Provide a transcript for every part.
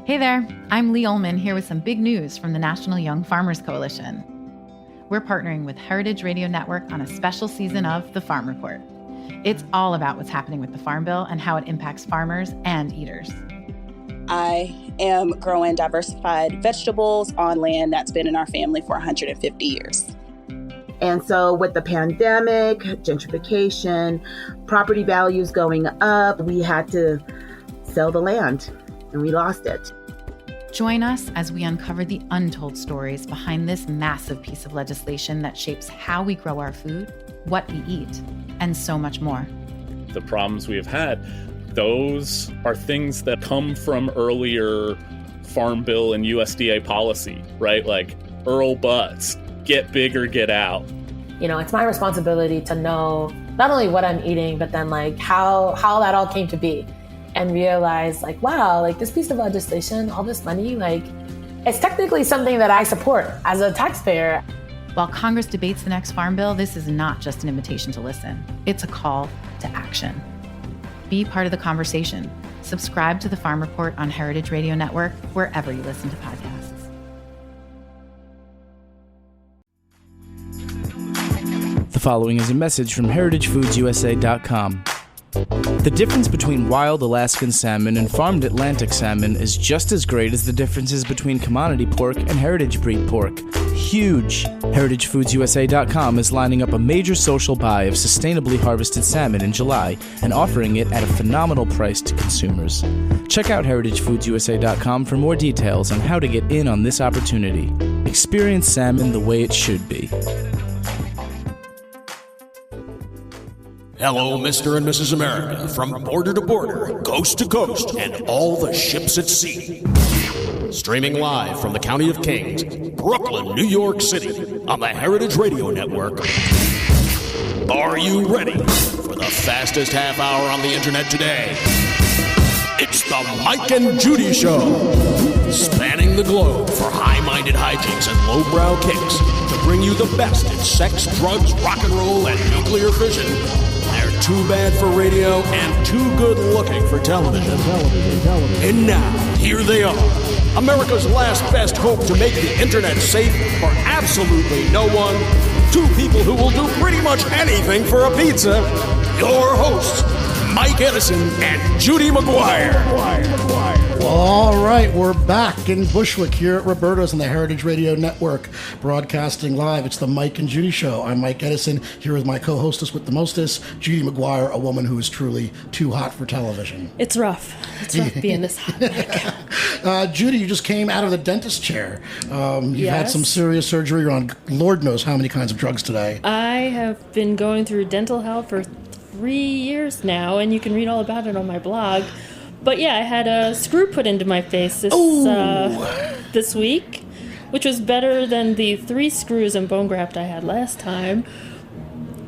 Hey there, I'm Lee Ullman here with some big news from the National Young Farmers Coalition. We're partnering with Heritage Radio Network on a special season of The Farm Report. It's all about what's happening with the Farm Bill and how it impacts farmers and eaters. I am growing diversified vegetables on land that's been in our family for 150 years. And so with the pandemic, gentrification, property values going up, we had to sell the land and we lost it. Join us as we uncover the untold stories behind this massive piece of legislation that shapes how we grow our food, what we eat, and so much more. The problems we have had, those are things that come from earlier Farm Bill and USDA policy, right? Like Earl Butz, get big or get out. You know, it's my responsibility to know not only what I'm eating, but then like how that all came to be. And realize like, wow, like this piece of legislation, all this money, like it's technically something that I support as a taxpayer. While Congress debates the next Farm Bill, this is not just an invitation to listen. It's a call to action. Be part of the conversation. Subscribe to the Farm Report on Heritage Radio Network, wherever you listen to podcasts. The following is a message from heritagefoodsusa.com. The difference between wild Alaskan salmon and farmed Atlantic salmon is just as great as the differences between commodity pork and heritage breed pork. Huge! HeritageFoodsUSA.com is lining up a major social buy of sustainably harvested salmon in July and offering it at a phenomenal price to consumers. Check out HeritageFoodsUSA.com for more details on how to get in on this opportunity. Experience salmon the way it should be. Hello, Mr. and Mrs. America, from border to border, coast to coast, and all the ships at sea. Streaming live from the County of Kings, Brooklyn, New York City, on the Heritage Radio Network. Are you ready for the fastest half hour on the internet today? It's the Mike and Judy Show, spanning the globe for high-minded hijinks and lowbrow kicks to bring you the best in sex, drugs, rock and roll, and nuclear fission. They're too bad for radio and too good looking for television. And now, here they are, America's last best hope to make the internet safe for absolutely no one. Two people who will do pretty much anything for a pizza. Your hosts, Mike Edison and Judy McGuire. Well, all right, we're back in Bushwick here at Roberta's on the Heritage Radio Network, broadcasting live. It's the Mike and Judy Show. I'm Mike Edison, here with my co-hostess with the mostest, Judy McGuire, a woman who is truly too hot for television. It's rough. It's rough being this hot. Judy, you just came out of the dentist chair. You've had some serious surgery. You're on Lord knows how many kinds of drugs today. I have been going through dental health for 3 years now, and you can read all about it on my blog. But yeah, I had a screw put into my face this week, which was better than the 3 screws and bone graft I had last time.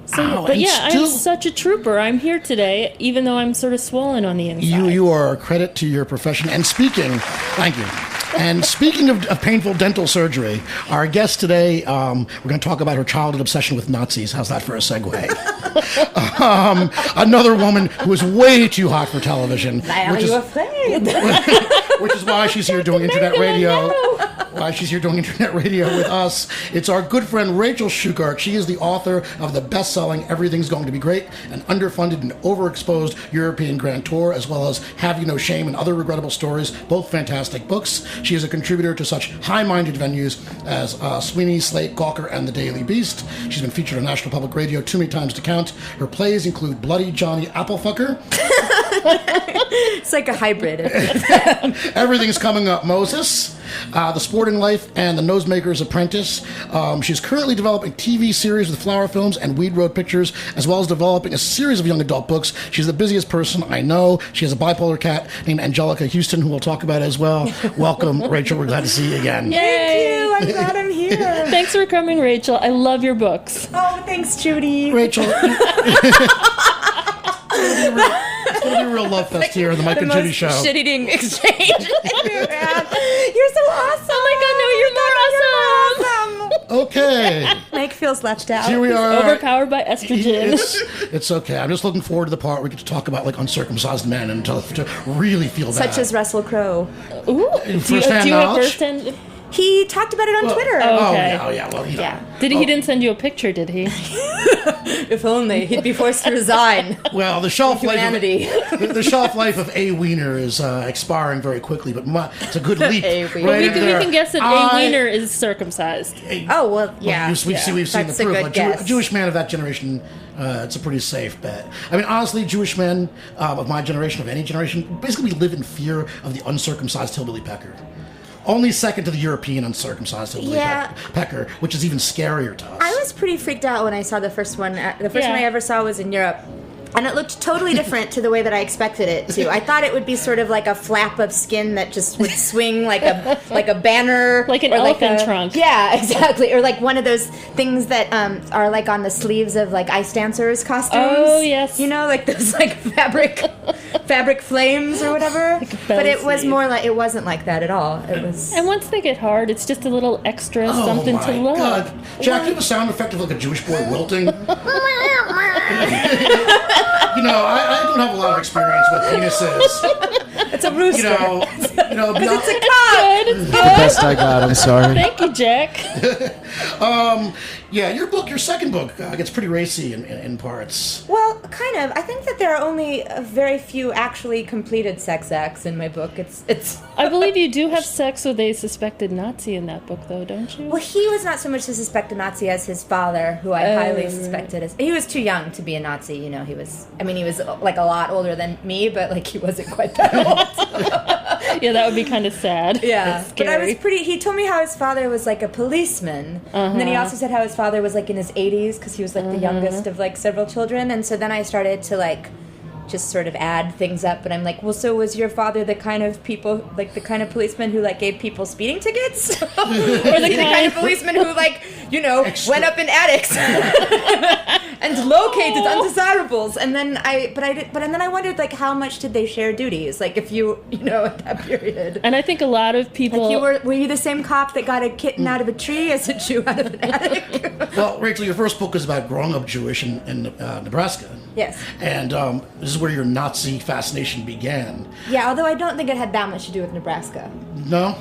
So, I'm such a trooper. I'm here today, even though I'm sort of swollen on the inside. You are a credit to your profession. And thank you. And speaking of painful dental surgery, our guest today, we're going to talk about her childhood obsession with Nazis. How's that for a segue? Another woman who is way too hot for television. Why are you afraid? Which is why she's here doing internet radio. Why she's here doing internet radio with us. It's our good friend Rachel Shukert. She is the author of the best-selling Everything's Going to Be Great, an underfunded and overexposed European Grand Tour, as well as Have You No Shame and Other Regrettable Stories, both fantastic books. She is a contributor to such high-minded venues as Sweeney, Slate, Gawker, and The Daily Beast. She's been featured on National Public Radio too many times to count. Her plays include Bloody Johnny Applefucker. It's like a hybrid. Everything's Coming Up, Moses. The Sporting Life, and The Nosemaker's Apprentice. She's currently developing TV series with Flower Films and Weed Road Pictures, as well as developing a series of young adult books. She's the busiest person I know. She has a bipolar cat named Angelica Houston, who we'll talk about as well. Welcome, Rachel. We're glad to see you again. Yay. Thank you. I'm glad I'm here. Thanks for coming, Rachel. I love your books. Oh, thanks, Judy. Rachel. It's going to be a real love fest here on the Mike and Judy Show. Shit-eating exchange. You're so awesome. Oh my God, no, you're more awesome. Okay. Mike feels left out. Here we are. Overpowered by estrogen. It's okay. I'm just looking forward to the part where we get to talk about like uncircumcised men and to really feel bad. Such as Russell Crowe. Ooh. First-hand do you have knowledge? first-hand? He talked about it on Twitter. Oh, okay. Well, you know. Yeah. He didn't send you a picture, did he? If only he'd be forced to resign. Well, the shelf Humanity. the shelf life of A. Wiener is expiring very quickly, but it's a good leap. A. Right Wiener. We in there. can guess that A. Wiener is circumcised. Oh, well, yeah. We've seen the That's a proof. good guess. A Jewish man of that generation, it's a pretty safe bet. I mean, honestly, Jewish men of my generation, of any generation, basically live in fear of the uncircumcised hillbilly pecker. Only second to the European uncircumcised hillbilly pecker, which is even scarier to us. I was pretty freaked out when I saw the first one. The first one I ever saw was in Europe. And it looked totally different to the way that I expected it to. I thought it would be sort of like a flap of skin that just would swing like a banner. Like an elephant trunk. Yeah, exactly. Or like one of those things that are like on the sleeves of like ice dancers' costumes. Oh, yes. You know, like those like fabric flames or whatever. But it was more like, it wasn't like that at all. It was. And once they get hard, it's just a little extra something to love. God. Jack, you have a sound effect of like a Jewish boy wilting. You know, I don't have a lot of experience with penises. It's a rooster. You know, But it's a cock. Good. The best I got, I'm sorry. Thank you, Jack. Yeah, your second book gets pretty racy in parts. Well, kind of. I think that there are only a very few actually completed sex acts in my book. It's. I believe you do have sex with a suspected Nazi in that book, though, don't you? Well, he was not so much a suspected Nazi as his father, who I highly suspected as. He was too young to be a Nazi. You know, he was like a lot older than me, but like he wasn't quite that old. Yeah, that would be kind of sad. Yeah, That's but I was scary. he told me how his father was like a policeman, and then he also said how his father was like in his 80s because he was like the youngest of like several children, and so then I started to like just sort of add things up, and I'm like, well, so was your father the kind of policeman who like gave people speeding tickets, or the kind of policeman who like went up in attics and located undesirables? And then I wondered like how much did they share duties, like if you at that period. And I think a lot of people. Like were you the same cop that got a kitten out of a tree as a Jew out of an attic? Well, Rachel, your first book is about growing up Jewish in Nebraska. Yes. And this is where your Nazi fascination began. Yeah, although I don't think it had that much to do with Nebraska. No?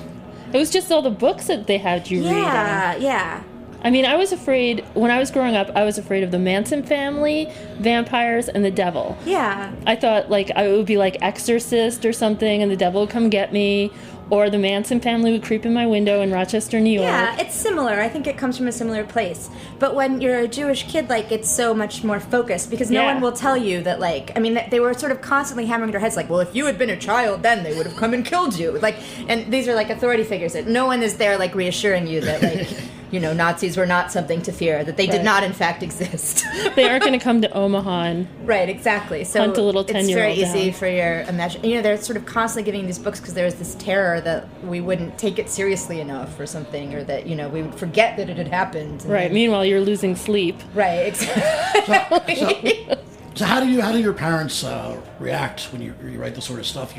It was just all the books that they had you read. Yeah. I mean, I was afraid, when I was growing up, I was afraid of the Manson family, vampires, and the devil. Yeah. I thought, like, it would be like Exorcist or something, and the devil would come get me, or the Manson family would creep in my window in Rochester, New York. Yeah, it's similar. I think it comes from a similar place. But when you're a Jewish kid, like, it's so much more focused, because no one will tell you that, like, I mean, they were sort of constantly hammering their heads, like, well, if you had been a child, then they would have come and killed you. Like, and these are, like, authority figures. That no one is there, like, reassuring you that, like, Nazis were not something to fear, that they did not, in fact, exist. They aren't going to come to Omaha and right, exactly. So hunt a little 10-year-old it's very easy down. for your imagination. They're sort of constantly giving these books because there's this terror that we wouldn't take it seriously enough or something, or that, we would forget that it had happened. Right, meanwhile, you're losing sleep. Right, exactly. So how do your parents react when you write this sort of stuff?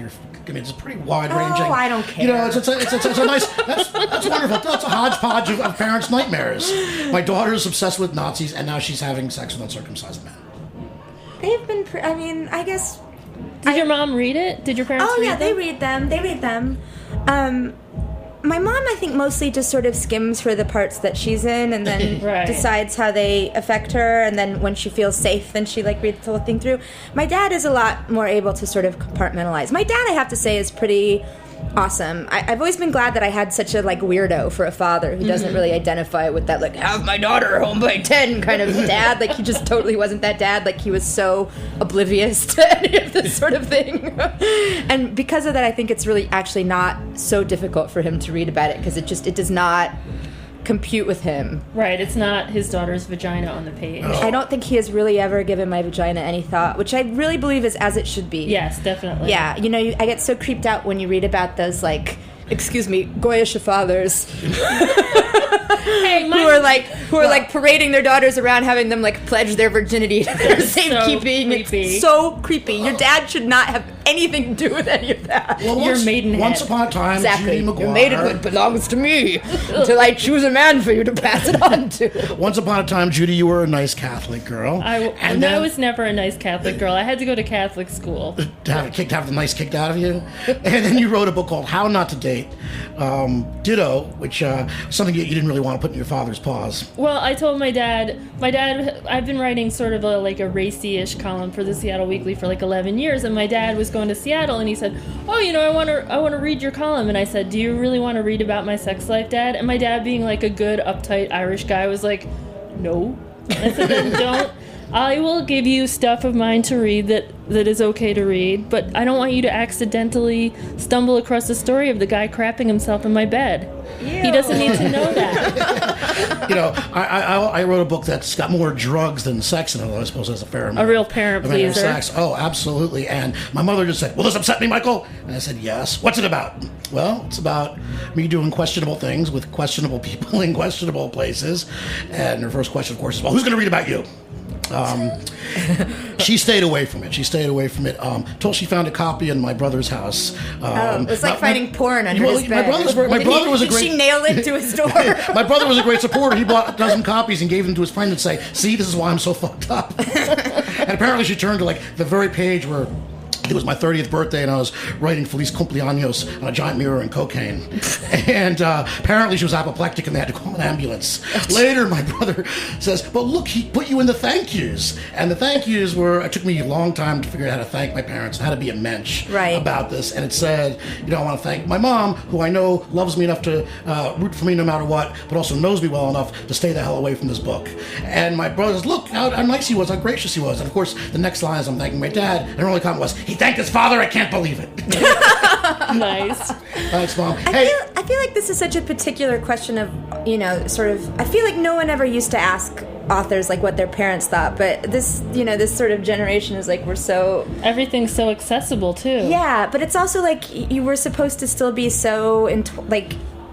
It's pretty wide ranging. Oh, I don't care. It's a nice. That's wonderful. That's a hodgepodge of parents' nightmares. My daughter is obsessed with Nazis, and now she's having sex with uncircumcised men. They've been. I guess. Did your mom read it? Did your parents read it? They read them. My mom, I think, mostly just sort of skims for the parts that she's in, and then decides how they affect her, and then when she feels safe, then she, like, reads the whole thing through. My dad is a lot more able to sort of compartmentalize. My dad, I have to say, is pretty awesome. I've always been glad that I had such a, like, weirdo for a father who doesn't really identify with that, like, have my daughter home by 10 kind of dad. Like, he just totally wasn't that dad. Like, he was so oblivious to any of this sort of thing. And because of that, I think it's really actually not so difficult for him to read about it, because it does not compute with him. Right, it's not his daughter's vagina on the page. I don't think he has really ever given my vagina any thought, which I really believe is as it should be. Yes, definitely. Yeah, I get so creeped out when you read about those, like, Goyish fathers who are like parading their daughters around, having them like pledge their virginity to their safekeeping. So creepy. It's so creepy. Your dad should not have anything to do with any of that. Well, Your maidenhead. Once upon a time, Exactly. Judy McGuire. Your maidenhood belongs to me until I choose a man for you to pass it on to. Once upon a time, Judy, you were a nice Catholic girl. I was never a nice Catholic girl. I had to go to Catholic school. To have the nice kicked out of you. And then you wrote a book called How Not to Date, Ditto, which something you didn't really want to put in your father's paws. Well, I told my dad, I've been writing sort of a racy-ish column for the Seattle Weekly for like 11 years, and my dad was going to Seattle, and he said, oh, I want to read your column. And I said, do you really want to read about my sex life, Dad? And my dad, being like a good, uptight Irish guy, was like, no. And I said, then don't. I will give you stuff of mine to read that is okay to read, but I don't want you to accidentally stumble across the story of the guy crapping himself in my bed. Ew. He doesn't need to know that. I wrote a book that's got more drugs than sex in it, although I suppose that's a fair amount. A real parent pleaser. Sex. Oh, absolutely. And my mother just said, will this upset me, Michael? And I said, yes. What's it about? Well, it's about me doing questionable things with questionable people in questionable places. And her first question, of course, is, well, who's going to read about you? She stayed away from it. Till she found a copy in my brother's house. It's like finding porn under his bed. Did she nail it to his door? My brother was a great supporter. He bought a dozen copies and gave them to his friend and say, see, this is why I'm so fucked up. And apparently she turned to like the very page where it was my 30th birthday, and I was writing Feliz Cumpleaños on a giant mirror and cocaine. And apparently she was apoplectic, and they had to call an ambulance. Later, my brother says, but look, he put you in the thank yous. And the thank yous it took me a long time to figure out how to thank my parents, how to be a mensch about this. And it said, I want to thank my mom, who I know loves me enough to root for me no matter what, but also knows me well enough to stay the hell away from this book. And my brother says, look how nice he was, how gracious he was. And of course, the next line is I'm thanking my dad, and her only comment was, he thanked his father, I can't believe it. Nice. Thanks, Mom. I feel like this is such a particular question of, I feel like no one ever used to ask authors like what their parents thought, but this sort of generation is like, everything's so accessible too. Yeah, but it's also like you were supposed to still be so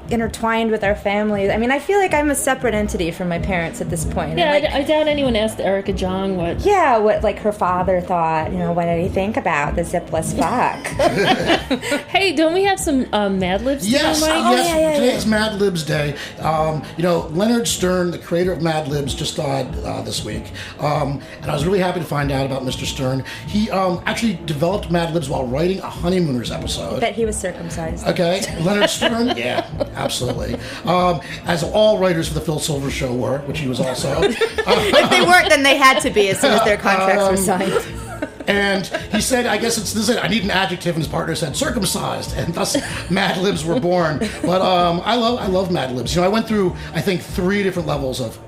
intertwined with our families. I mean, I feel like I'm a separate entity from my parents at this point. Yeah, I doubt anyone asked Erica Jong what like her father thought. What did he think about the zipless fuck? Hey, don't we have some Mad Libs? Yes, Mike? yes. Today's Mad Libs Day. Leonard Stern, the creator of Mad Libs, just died this week, and I was really happy to find out about Mr. Stern. He actually developed Mad Libs while writing a Honeymooners episode. I bet he was circumcised. Okay, Leonard Stern, yeah. Absolutely. As all writers for the Phil Silver Show were, which he was also. If they weren't, then they had to be as soon as their contracts were signed. And he said, I guess this is it. I need an adjective. And his partner said, circumcised. And thus, Mad Libs were born. But I love Mad Libs. I went through, I think, 3 different levels of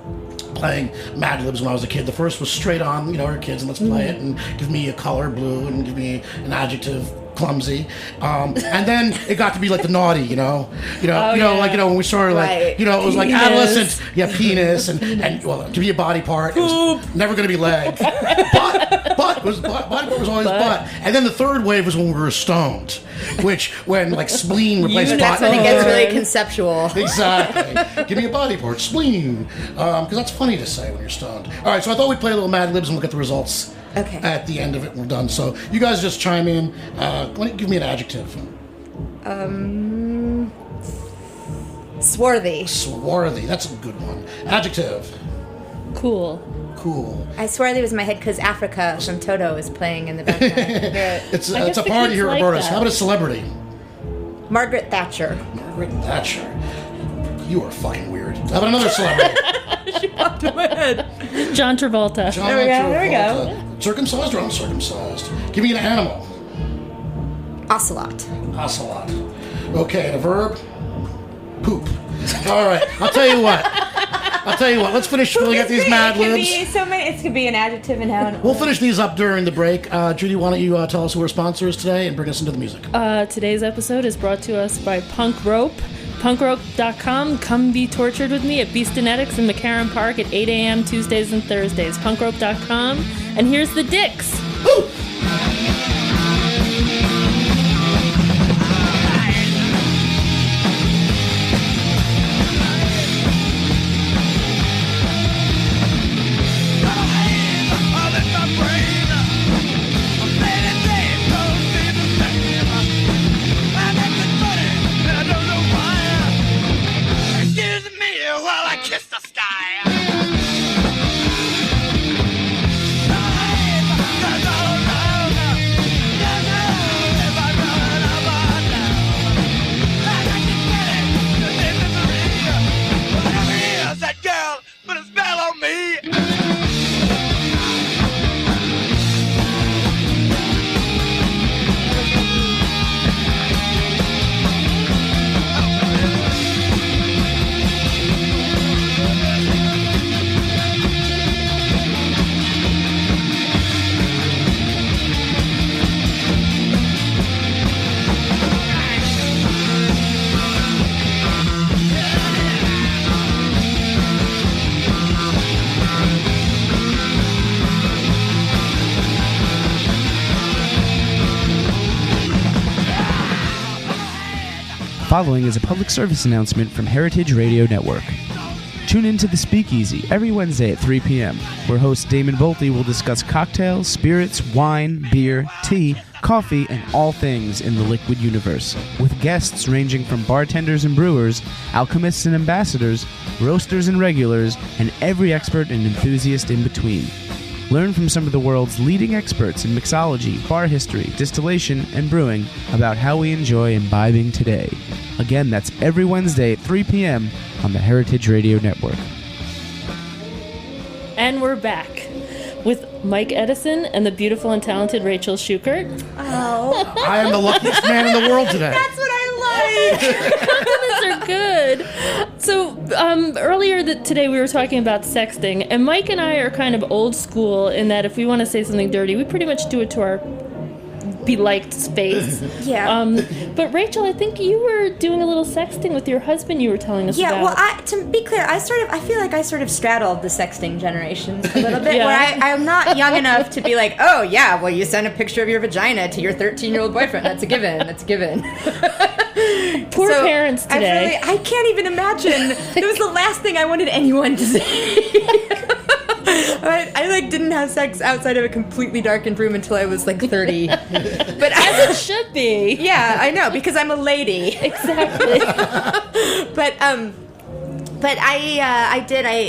playing Mad Libs when I was a kid. The first was straight on, our kids, and let's play it, and give me a color, blue, and give me an adjective, clumsy, and then it got to be like the naughty, when we started it was like penis. Adolescent, penis, and well, to be a body part, it was never going to be leg, but body part was always butt, and then the third wave was when we were stoned, when like spleen replaced butt. That's when it gets really conceptual. Exactly. Give me a body part, spleen, because that's funny to say when you're stoned. All right, so I thought we'd play a little Mad Libs and look at the results. Okay. At the end of it, we're done. So you guys just chime in. Give me an adjective. Swarthy. Swarthy. That's a good one. Adjective. Cool. Swarthy was in my head because Africa from Toto is playing in the background. It's a party here at Roberta's. How about a celebrity? Margaret Thatcher. Margaret Thatcher. You are fucking weird. How about another celebrity? She popped in my head. John Travolta. There we go. Circumcised or uncircumcised? Give me an animal. Ocelot. Okay, and a verb? Poop. All right, I'll tell you what. Let's finish filling out these Mad Libs. It could be an adjective and noun. We'll finish these up during the break. Judy, why don't you tell us who our sponsor is today and bring us into the music? Today's episode is brought to us by Punk Rope. Punkrope.com. Come be tortured with me at Beastinetics in McCarran Park at 8 a.m. Tuesdays and Thursdays. Punkrope.com. And here's the Dicks. Woo! All in my brain, I'm letting them following is a public service announcement from Heritage Radio Network. Tune in to The Speakeasy every Wednesday at 3 p.m., where host Damon Bolte will discuss cocktails, spirits, wine, beer, tea, coffee, and all things in the liquid universe, with guests ranging from bartenders and brewers, alchemists and ambassadors, roasters and regulars, and every expert and enthusiast in between. Learn from some of the world's leading experts in mixology, bar history, distillation, and brewing about how we enjoy imbibing today. Again, that's every Wednesday at 3 p.m. on the Heritage Radio Network. And we're back with Mike Edison and the beautiful and talented Rachel Shukert. Oh. I am the luckiest man in the world today. That's what I like. Compliments are good. So earlier today we were talking about sexting, and Mike and I are kind of old school in that if we want to say something dirty, we pretty much do it to our be-liked space. Yeah. But Rachel, I think you were doing a little sexting with your husband you were telling us about. Yeah, well, to be clear, I feel like I sort of straddled the sexting generations a little bit, where I'm not young enough to be like, oh, yeah, well, you send a picture of your vagina to your 13-year-old boyfriend. That's a given. That's a given. Poor parents today. I can't even imagine. It was the last thing I wanted anyone to say. I didn't have sex outside of a completely darkened room until I was 30. But as it should be. Yeah, I know, because I'm a lady. Exactly. But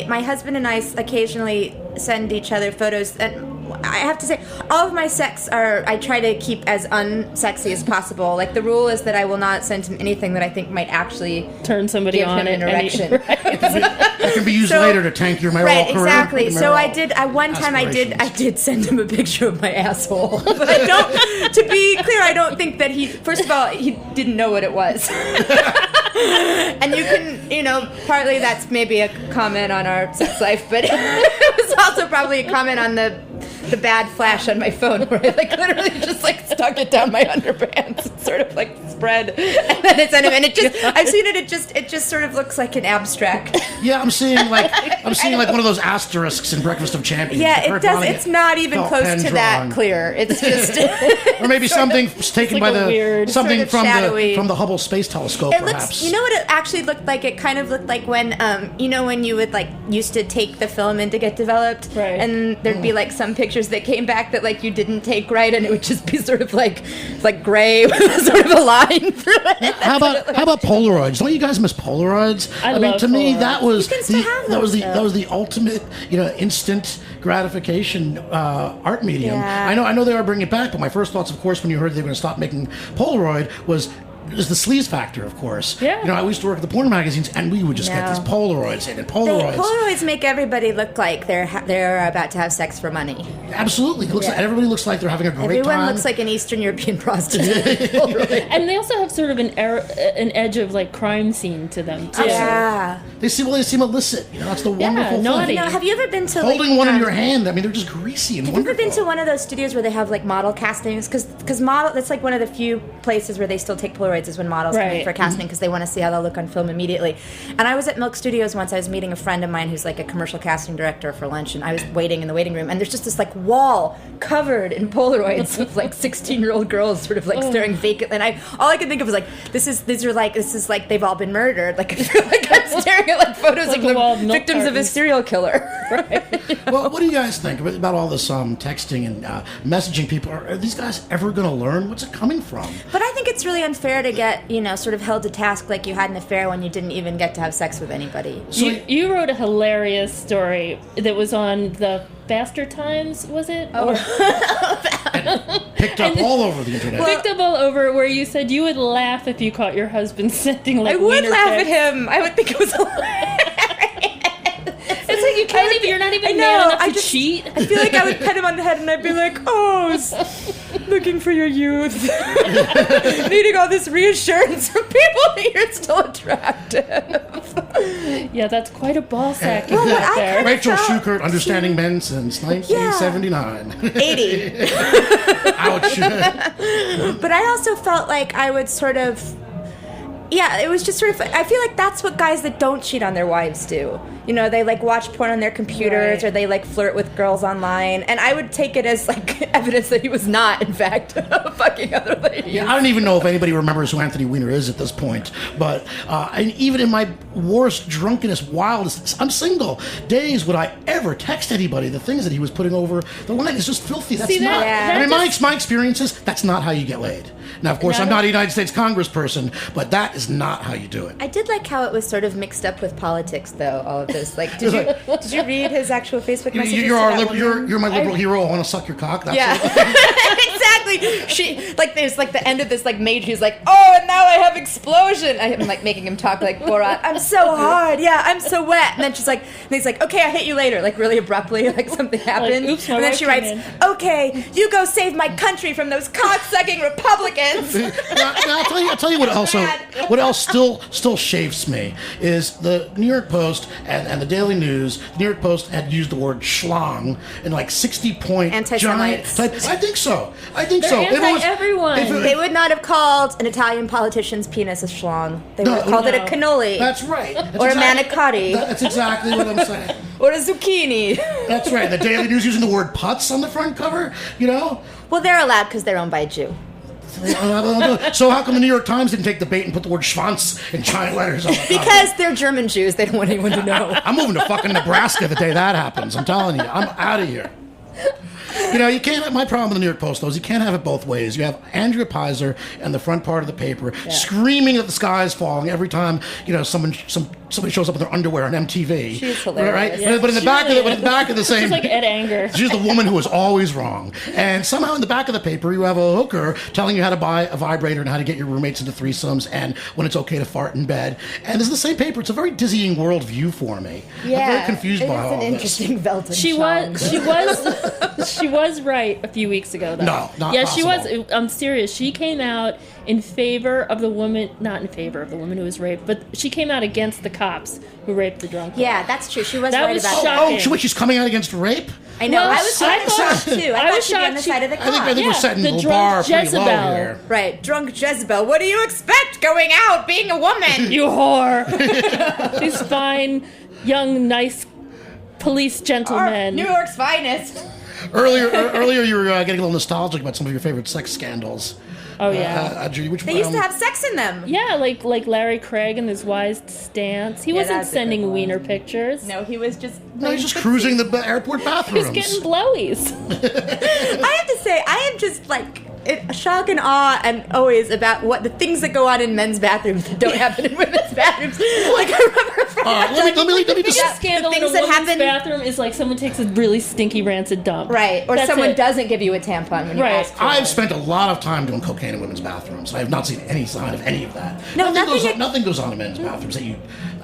my husband and I occasionally send each other photos, and I have to say, all of my sex I try to keep as unsexy as possible. The rule is that I will not send him anything that I think might actually turn somebody on an erection. That can be used later to tank your mayoral career. Right, exactly. So I did send him a picture of my asshole. But to be clear, I don't think that first of all, he didn't know what it was. And you can, partly that's maybe a comment on our sex life, but it was also probably a comment on the bad flash on my phone where I literally just stuck it down my underpants and sort of spread, and then it's and I've seen it. It just sort of looks like an abstract. Yeah, I'm seeing one of those asterisks in Breakfast of Champions. Yeah, it does. It's not even close to that clear. It's just or maybe something taken by something from the Hubble Space Telescope. Perhaps. You know what it actually looked like? It kind of looked like when when you would used to take the film in to get developed, right? And there'd be some pictures that came back that you didn't take right, and it would just be sort of gray with sort of a line through it. How about Polaroids? Don't you guys miss Polaroids? I mean, to me that was that was the ultimate instant gratification art medium. Yeah. I know they are bringing it back, but my first thoughts, of course, when you heard they were going to stop making Polaroid was the sleaze factor, of course. Yeah. I used to work at the porn magazines, and we would just get these Polaroids and Polaroids. Polaroids make everybody look like they're about to have sex for money. Absolutely. Everybody looks like they're having a great time. Everyone looks like an Eastern European prostitute. And they also have sort of an edge of crime scene to them too. Yeah. They seem illicit. That's the wonderful thing. naughty. Have you ever been to holding one in your hand? I mean, they're just greasy and wonderful. Have you ever been to one of those studios where they have model castings? Because model, that's one of the few places where they still take Polaroids is when models come in for casting because they want to see how they'll look on film immediately. And I was at Milk Studios once. I was meeting a friend of mine who's a commercial casting director for lunch, and I was waiting in the waiting room, and there's just this wall covered in Polaroids of 16-year-old girls sort of staring vacantly. And all I could think of was this is they've all been murdered. I feel like I'm staring at photos of the victims of a serial killer. Right. Well, what do you guys think about all this texting and messaging people? Are these guys ever going to learn? What's it coming from? But I think it's really unfair to get sort of held to task like you had an affair when you didn't even get to have sex with anybody. So you wrote a hilarious story that was on the Faster Times, was it? Oh. Picked up all over the internet. Picked up all over, where you said you would laugh if you caught your husband sending I would laugh at him. I would think it was hilarious. It's you can't even. You're not even man enough to cheat. I feel like I would pet him on the head and I'd be like, looking for your youth, needing all this reassurance from people that you're still attractive. Yeah, that's quite a ball sack. Rachel Shukert, understanding men since 1979. 80. Ouch. But I also felt like I would sort of Yeah, it was just sort of, I feel like that's what guys that don't cheat on their wives do. You know, they like watch porn on their computers, or they like flirt with girls online, and I would take it as like evidence that he was not, in fact, fucking other ladies. Yeah, I don't even know if anybody remembers who Anthony Weiner is at this point, but and even in my worst, drunkenest, wildest, I'm single, days would I ever text anybody the things that he was putting over the line is just filthy. That's not. I mean, my experiences, that's not how you get laid. Now, of course, I'm not a United States congressperson, but that is not how you do it. I did like how it was sort of mixed up with politics, though, all of this. Like, did you read his actual Facebook messages? You're my liberal hero. I want to suck your cock. That's Exactly. She, like, there's, like, the end of this, like, major, he's like, oh, and now I have explosion. I'm, like, making him talk like Borat. I'm so hard. Yeah, I'm so wet. And then she's like, and he's like, okay, I'll hit you later. Like, really abruptly, like, something happened. Like, oops, and then she writes, okay, you go save my country from those cock-sucking Republicans. Now, I'll tell you what else still chafes me is the New York Post and the Daily News. The New York Post had used the word schlong in like 60-point anti-Semites. I think so. Everyone. They would not have called an Italian politician's penis a schlong. They would have called it a cannoli. That's right. Or a manicotti. That's exactly what I'm saying. Or a zucchini. That's right. The Daily News using the word putz on the front cover, you know? Well, they're allowed because they're owned by a Jew. So how come the New York Times didn't take the bait and put the word Schwanz in giant letters on the cover? Because they're German Jews. They don't want anyone to know. I'm moving to fucking Nebraska the day that happens. I'm telling you. I'm out of here. You know, you can't have, my problem with the New York Post, though, is you can't have it both ways. You have Andrea Pizer and the front part of the paper screaming that the sky is falling every time, you know, somebody shows up in their underwear on MTV. She's hilarious. Right? Yeah. But in the back of the same... She's like Ed Anger. She's the woman who is always wrong. And somehow in the back of the paper, you have a hooker telling you how to buy a vibrator and how to get your roommates into threesomes and when it's okay to fart in bed. And this is the same paper. It's a very dizzying worldview for me. Yeah. I'm very confused by all It's this. an interesting Velton She was right a few weeks ago, though. No, not Yeah, possible. she was. I'm serious. She came out in favor of the woman, not in favor of the woman who was raped, but she came out against the cops who raped the drunk woman. Yeah, that's true. She was That right was about shocking. that. She's coming out against rape? I know. Well, I was shocked too. I was thought she'd be on the shocked side of the cop. I think we're setting the the drunk bar pretty low Jezebel. here. Right, drunk Jezebel. What do you expect going out being a woman? You whore. These fine, young, nice police gentlemen. New York's finest. Earlier, you were getting a little nostalgic about some of your favorite sex scandals. Oh, yeah. Judy, which They used to have sex in them. Yeah, like Larry Craig and his wise stance. He wasn't that's a sending good one. wiener pictures. No, he was just... No, he's just cruising the airport bathrooms. He's getting blowies. I have to say, I am just like in shock and awe and always about what the things that go on in men's bathrooms that don't happen in women's bathrooms. Like I remember let me The just... scandal in a things that woman's happen- bathroom is like someone takes a really stinky rancid dump. Right, or That's someone it. doesn't give you a tampon when you Right. ask for I've it. spent a lot of time doing cocaine in women's bathrooms. I have not seen any sign of any of that. No, nothing goes on in men's bathrooms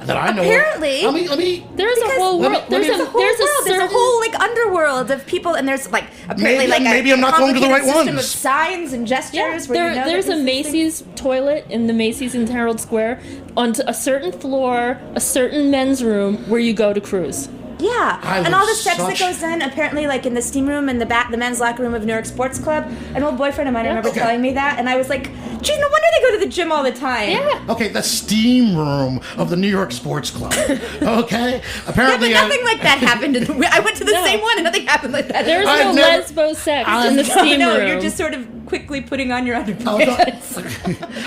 that I know Apparently. of. Let me... There's a Because whole let me- world. let me- There's a There's a certain whole like underworld of people, and there's like apparently Maybe a I'm not going to the right complicated system ones. of signs and gestures. Yeah, where you know there's that a this Macy's toilet in the Macy's in Herald Square on a certain floor, a certain men's room where you go to cruise. Yeah, I and all the was sex that such- goes on apparently like in the steam room and the men's locker room of New York Sports Club. An old boyfriend of mine, I remember Okay. telling me that, and I was like, geez, no wonder they go to the gym all the time. Yeah. Okay, the steam room of the New York Sports Club. Okay? Apparently... Yeah, but nothing like that happened. I went to the No. same one, and nothing happened like that. There's I've no never- lesbo sex I've- in the steam no, room. you're just sort of quickly putting on your Oh, underpants.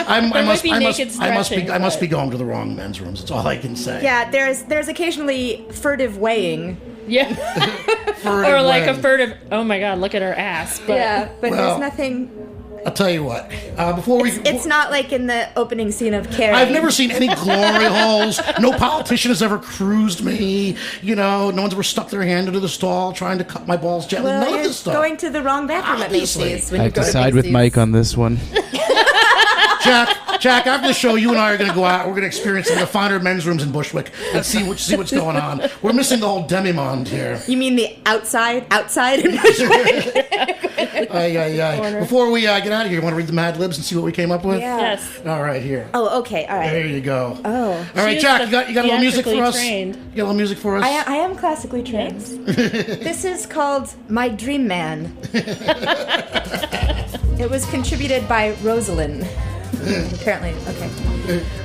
I must be going to the wrong men's rooms. That's all I can say. Yeah, there's occasionally furtive weighing. Yeah. Furtive Or like way. a furtive, oh my god, look at her ass. But Yeah, but Well, there's nothing. I'll tell you what. Before we... It's not like in the opening scene of Carrie. I've never seen any glory holes. No politician has ever cruised me. You know, no one's ever stuck their hand into the stall trying to cut my balls gently. Well, None of you're this stuff. going to the wrong bathroom Obviously. at Macy's when I you have go to to side with Macy's. Mike on this one. Jack, after the show, you and I are going to go out. We're going to experience some of the finer men's rooms in Bushwick and see what's going on. We're missing the whole demi-monde here. You mean the outside in Bushwick? Before we get out of here, you want to read the Mad Libs and see what we came up with? Yeah. Yes. All right, here. Oh, okay, all right. There you go. Oh. All right, She Jack, is you got a little music for us? trained. You got a little music for us? I am classically trained. This is called My Dream Man. It was contributed by Rosalind. Apparently, okay.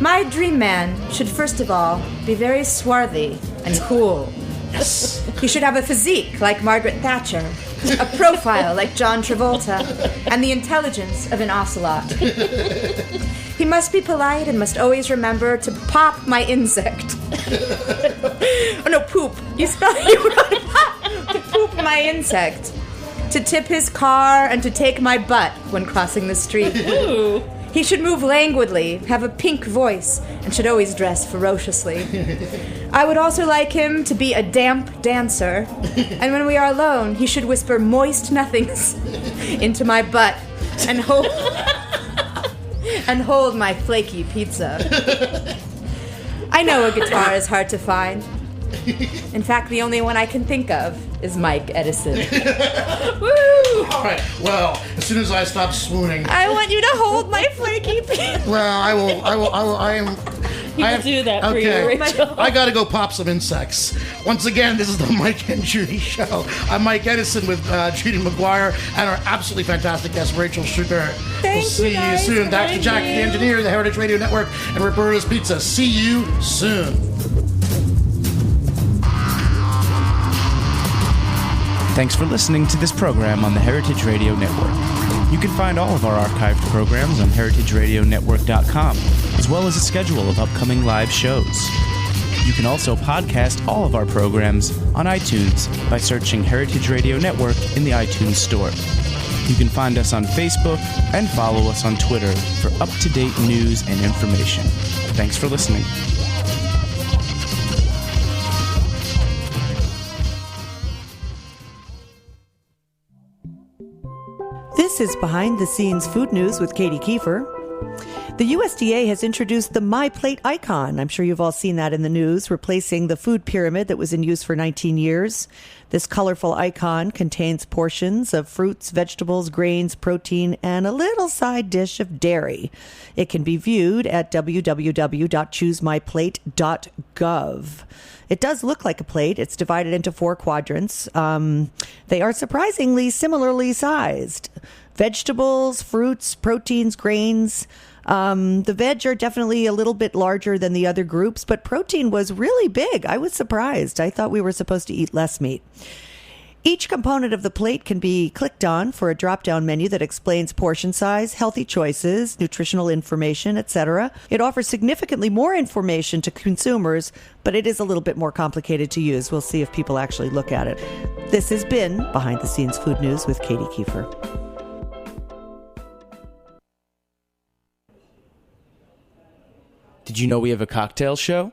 My dream man should first of all be very swarthy and cool. Yes. He should have a physique like Margaret Thatcher, a profile like John Travolta, and the intelligence of an ocelot. He must be polite and must always remember to pop my insect. Oh no, poop. You spelled it right. To poop my insect. To tip his car and to take my butt when crossing the street. Ooh. He should move languidly, have a pink voice, and should always dress ferociously. I would also like him to be a damp dancer, and when we are alone, he should whisper moist nothings into my butt and hold my flaky pizza. I know a guitar is hard to find. In fact, the only one I can think of is Mike Edison. Woo! All right. Well, as soon as I stop swooning, I want you to hold my flaky pizza. well, I am. He will do that for you, Rachel. I gotta go pop some insects. Once again, this is the Mike and Judy Show. I'm Mike Edison with Judy McGuire and our absolutely fantastic guest, Rachel Shukert. Thank We'll see you soon. That's the Jack, the engineer, the Heritage Radio Network, and Roberta's Pizza. See you soon. Thanks for listening to this program on the Heritage Radio Network. You can find all of our archived programs on heritageradionetwork.com, as well as a schedule of upcoming live shows. You can also podcast all of our programs on iTunes by searching Heritage Radio Network in the iTunes Store. You can find us on Facebook and follow us on Twitter for up-to-date news and information. Thanks for listening. This is Behind the Scenes Food News with Katie Kiefer. The USDA has introduced the My Plate icon. I'm sure you've all seen that in the news, replacing the food pyramid that was in use for 19 years. This colorful icon contains portions of fruits, vegetables, grains, protein, and a little side dish of dairy. It can be viewed at www.choosemyplate.gov. It does look like a plate. It's divided into 4 quadrants. They are surprisingly similarly sized. Vegetables, fruits, proteins, grains. The veg are definitely a little bit larger than the other groups, but protein was really big. I was surprised. I thought we were supposed to eat less meat. Each component of the plate can be clicked on for a drop-down menu that explains portion size, healthy choices, nutritional information, etc. It offers significantly more information to consumers, but it is a little bit more complicated to use. We'll see if people actually look at it. This has been Behind the Scenes Food News with Katie Kiefer. Did you know we have a cocktail show?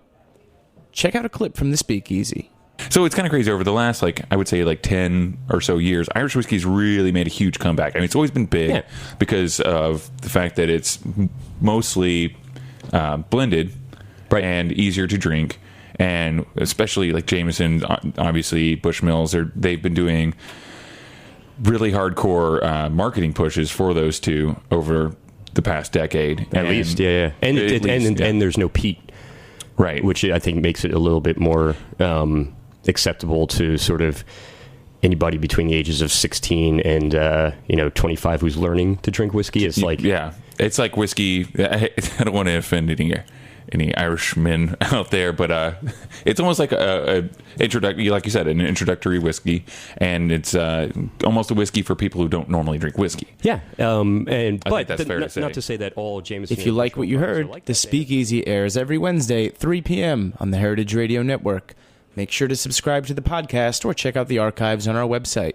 Check out a clip from the Speakeasy. So it's kind of crazy. Over the last, I would say 10 or so years, Irish whiskey's really made a huge comeback. I mean, it's always been big because of the fact that it's mostly blended and easier to drink. And especially Jameson, obviously, Bushmills, they've been doing really hardcore marketing pushes for those two over the past decade. At least. And there's no peat. Right. Which I think makes it a little bit more acceptable to sort of anybody between the ages of 16 and 25 who's learning to drink whiskey. It's it's like whiskey. I don't want to offend any Irishmen out there, but it's almost like a introductory, like you said, an introductory whiskey, and it's almost a whiskey for people who don't normally drink whiskey. Yeah, I think that's fair to say. Not to say that all Jameson. If you like what you heard, the Speakeasy airs every Wednesday at 3 p.m. on the Heritage Radio Network. Make sure to subscribe to the podcast or check out the archives on our website.